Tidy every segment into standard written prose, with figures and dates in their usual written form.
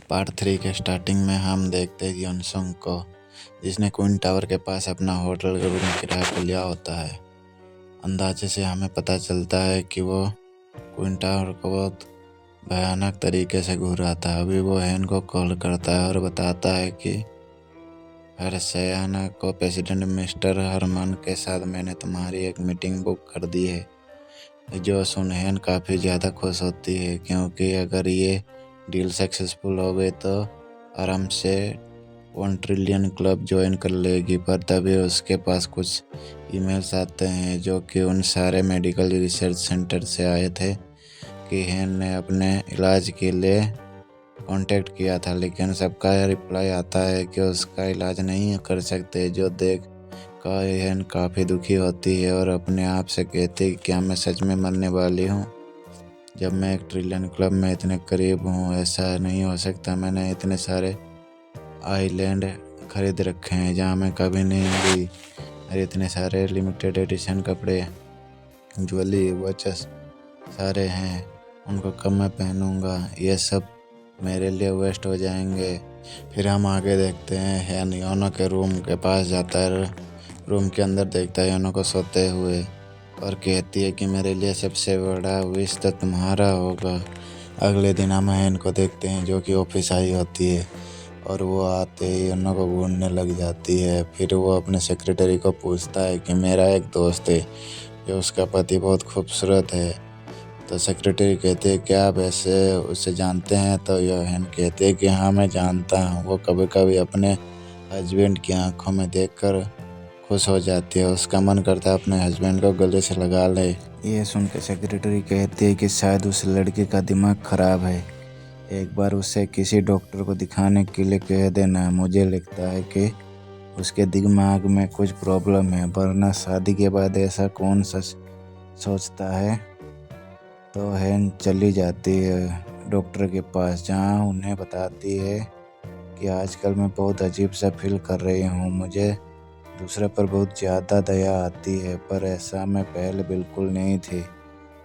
Part 3 के starting में हम देखते हैं योनसुंग को, जिसने क्विन टावर के पास अपना होटल का रूम किराए पर लिया होता है। अंदाजे से हमें पता चलता है कि वो क्विन टावर को बहुत भयानक तरीके से घूर रहा था। अभी वो हैन को कॉल करता है और बताता है कि हरसयाना को प्रेसिडेंट मिस्टर हरमन के साथ मैंने तुम्हारी एक मीटिंग बुक कर दी है। जो सुन हैन काफ़ी ज़्यादा खुश होती है, क्योंकि अगर ये डील सक्सेसफुल हो गई तो आराम से 1 ट्रिलियन क्लब ज्वाइन कर लेगी। पर तभी उसके पास कुछ ईमेल्स आते हैं जो कि उन सारे मेडिकल रिसर्च सेंटर से आए थे कि हैन ने अपने इलाज के लिए कांटेक्ट किया था, लेकिन सबका रिप्लाई आता है कि उसका इलाज नहीं कर सकते। जो देख कर हैन काफ़ी दुखी होती है और अपने आप से कहती है कि क्या मैं सच में मरने वाली हूँ। जब मैं 1 ट्रिलियन क्लब में इतने करीब हूँ, ऐसा नहीं हो सकता। मैंने इतने सारे आइलैंड खरीद रखे हैं जहाँ मैं कभी नहीं गई, और इतने सारे लिमिटेड एडिशन कपड़े, ज्वेलरी, वॉचेस सारे हैं, उनको कब मैं पहनूंगा। ये सब मेरे लिए वेस्ट हो जाएंगे। फिर हम आगे देखते हैं हैन योनो के रूम के पास जाता है। रूम के अंदर देखता है योनो को सोते हुए और कहती है कि मेरे लिए सबसे बड़ा विश तो तुम्हारा होगा। अगले दिन हम हैन को देखते हैं जो कि ऑफिस आई होती है और वो आते ही योनो को घूरने लग जाती है। फिर वो अपने सेक्रेटरी को पूछता है कि मेरा एक दोस्त है जो उसका पति बहुत खूबसूरत है। तो सेक्रेटरी कहते हैं क्या आप ऐसे उसे जानते हैं? तो योहन कहते हैं कि हाँ मैं जानता हूँ। वो कभी कभी अपने हस्बैंड की आंखों में देखकर खुश हो जाती है। उसका मन करता है अपने हस्बैंड को गले से लगा ले। ये सुन के सेक्रेटरी कहती है कि शायद उस लड़के का दिमाग खराब है, एक बार उसे किसी डॉक्टर को दिखाने के लिए कह देना। मुझे लगता है कि उसके दिमाग में कुछ प्रॉब्लम है, वरना शादी के बाद ऐसा कौन सा सोचता है। तो हैन चली जाती है डॉक्टर के पास, जहाँ उन्हें बताती है कि आजकल मैं बहुत अजीब सा फील कर रही हूँ। मुझे दूसरे पर बहुत ज़्यादा दया आती है, पर ऐसा मैं पहले बिल्कुल नहीं थी।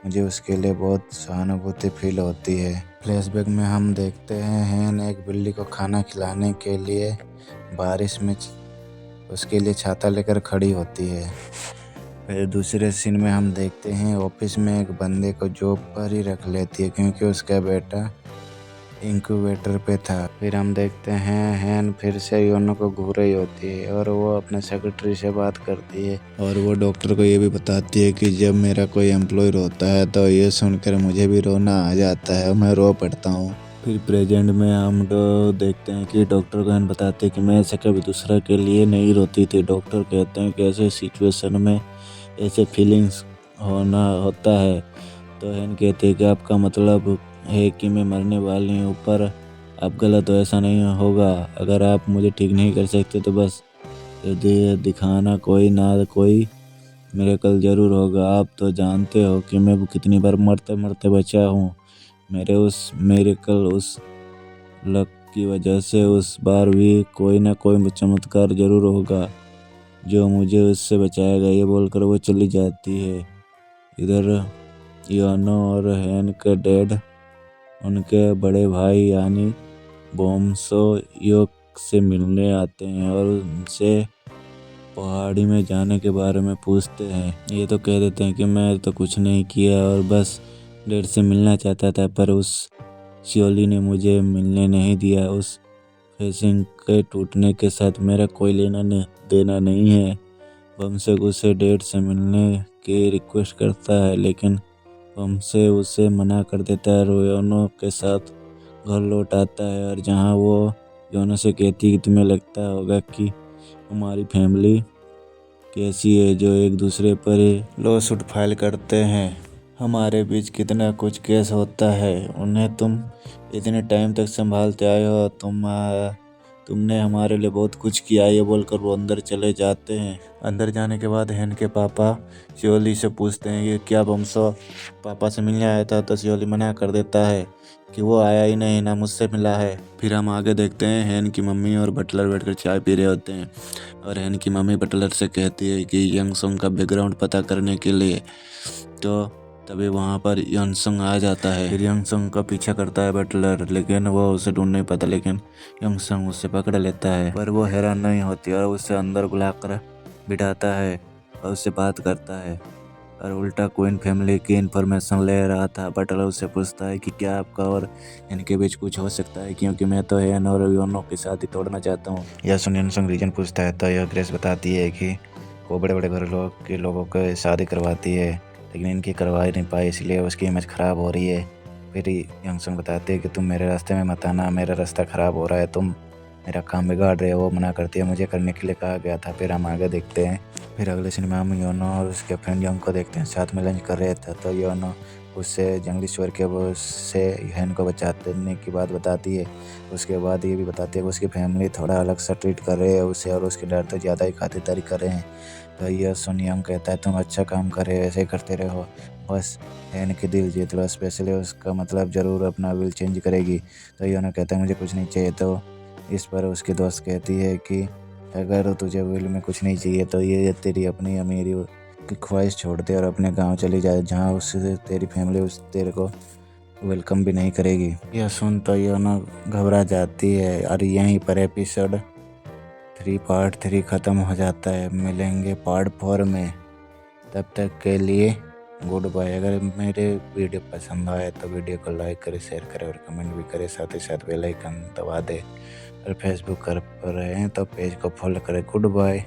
मुझे उसके लिए बहुत सहानुभूति फील होती है। फ्लैशबैक में हम देखते हैं हैन एक बिल्ली को खाना खिलाने के लिए बारिश में उसके लिए छाता लेकर खड़ी होती है। फिर दूसरे सीन में हम देखते हैं ऑफिस में एक बंदे को जॉब पर ही रख लेती है, क्योंकि उसका बेटा इंक्यूबेटर पे था। फिर हम देखते हैं हैन फिर से योनो को घूर रही होती है और वो अपने सेक्रेटरी से बात करती है और वो डॉक्टर को ये भी बताती है कि जब मेरा कोई एम्प्लॉय रोता है तो ये सुनकर मुझे भी रोना आ जाता है और मैं रो पड़ता हूँ। फिर प्रेजेंट में हम देखते हैं कि डॉक्टर को हैन बताते हैं कि मैं ऐसे कभी दूसरा के लिए नहीं रोती थी। डॉक्टर कहते हैं कि ऐसे सिचुएशन में ऐसे फीलिंग्स होता है। तो हैन कहते हैं कि आपका मतलब है कि मैं मरने वाली हूँ, पर आप गलत हो, ऐसा नहीं होगा। अगर आप मुझे ठीक नहीं कर सकते तो बस दिखाना, कोई ना कोई मिरेकल ज़रूर होगा। आप तो जानते हो कि मैं कितनी बार मरते मरते बचा हूँ। मेरे उस मिरेकल, उस लक की वजह से उस बार भी कोई ना कोई चमत्कार ज़रूर होगा जो मुझे उससे बचाएगा। ये बोलकर वो चली जाती है। इधर योनो और हैन के डैड उनके बड़े भाई यानी बोम्सो योक से मिलने आते हैं और उनसे पहाड़ी में जाने के बारे में पूछते हैं। ये तो कह देते हैं कि मैं तो कुछ नहीं किया और बस डैड से मिलना चाहता था, पर उस शियोली ने मुझे मिलने नहीं दिया। उस फेसिंग के टूटने के साथ मेरा कोई लेना देना नहीं है। बमसेक उसे डैड से मिलने की रिक्वेस्ट करता है, लेकिन बमसे उसे मना कर देता है। योनो के साथ घर लौट आता है और जहां वो योनो से कहती है कि तुम्हें लगता होगा कि हमारी फैमिली कैसी है, जो एक दूसरे पर लॉ सूट फाइल करते हैं। हमारे बीच कितना कुछ केस होता है, उन्हें तुम इतने टाइम तक संभालते आए हो। तुमने हमारे लिए बहुत कुछ किया। ये बोलकर वो अंदर चले जाते हैं। अंदर जाने के बाद हैन के पापा शियोली से पूछते हैं कि क्या बमसो पापा से मिलने आया था, तो शियोली मना कर देता है कि वो आया ही नहीं, ना मुझसे मिला है। फिर हम आगे देखते हैं हैन की मम्मी और बटलर बैठकर चाय पी रहे होते हैं और हैन की मम्मी बटलर से कहती है कि यंगसोंग का बैकग्राउंड पता करने के लिए। तो तभी वहाँ पर यंगसंग आ जाता है। फिर यंगसंग का पीछा करता है बटलर, लेकिन वो उसे ढूंढ नहीं पाता, लेकिन यंगसंग उसे पकड़ लेता है। पर वो हैरान नहीं होती और उसे अंदर बुलाकर बिठाता है और उससे बात करता है और उल्टा क्वीन फैमिली की इन्फॉर्मेशन ले रहा था। बटलर उससे पूछता है कि क्या आपका और इनके बीच कुछ हो सकता है, क्योंकि मैं तो हैन और योनो की शादी तोड़ना चाहता हूँ। यह सुन यंगसंग रीजन पूछता है तो यह ग्रेस बताती है कि वो बड़े बड़े घर के लोगों को शादी करवाती है, लेकिन इनकी करवा ही नहीं पाई, इसलिए उसकी इमेज ख़राब हो रही है। फिर यंगसंग बताते हैं कि तुम मेरे रास्ते में मत आना, मेरा रास्ता ख़राब हो रहा है, तुम मेरा काम बिगाड़ रहे हो। वो मना करती है, मुझे करने के लिए कहा गया था। फिर हम आगे देखते हैं। फिर अगले सिनेमा में योनो और उसके फ्रेंड यंग को देखते हैं, साथ में लंच कर रहे थे। तो योनो उससे जंगली स्वर के वो से हैन को बचाने की बात बताती है। उसके बाद ये भी बताती है कि उसकी फैमिली थोड़ा अलग सा ट्रीट कर रहे हैं उसे, और उसके डर तो ज़्यादा ही खातिरदारी कर रहे हैं। तो यह सुन यंग कहता है, तुम अच्छा काम कर रहे हो, ऐसे ही करते रहो, बस हैन की दिल जीत लो, स्पेशली उसका मतलब ज़रूर अपना विल चेंज करेगी। तो योनो कहता है मुझे कुछ नहीं चाहिए। तो इस पर उसकी दोस्त कहती है कि अगर तुझे विल में कुछ नहीं चाहिए तो ये तेरी अपनी अमीरी की ख्वाहिश छोड़ दे और अपने गांव चली जाए, जहां उससे तेरी फैमिली उस तेरे को वेलकम भी नहीं करेगी। यह सुन तो योनो घबरा जाती है और यहीं पर एपिसोड 3 पार्ट 3 ख़त्म हो जाता है। मिलेंगे पार्ट 4 में, तब तक के लिए गुड बाय। अगर मेरे वीडियो पसंद आए तो वीडियो को लाइक करें, शेयर करें और कमेंट भी करें, साथ ही साथ बेल आइकन दबा दें। और फेसबुक पर रहे हैं तो पेज को फॉलो करें। Good bye.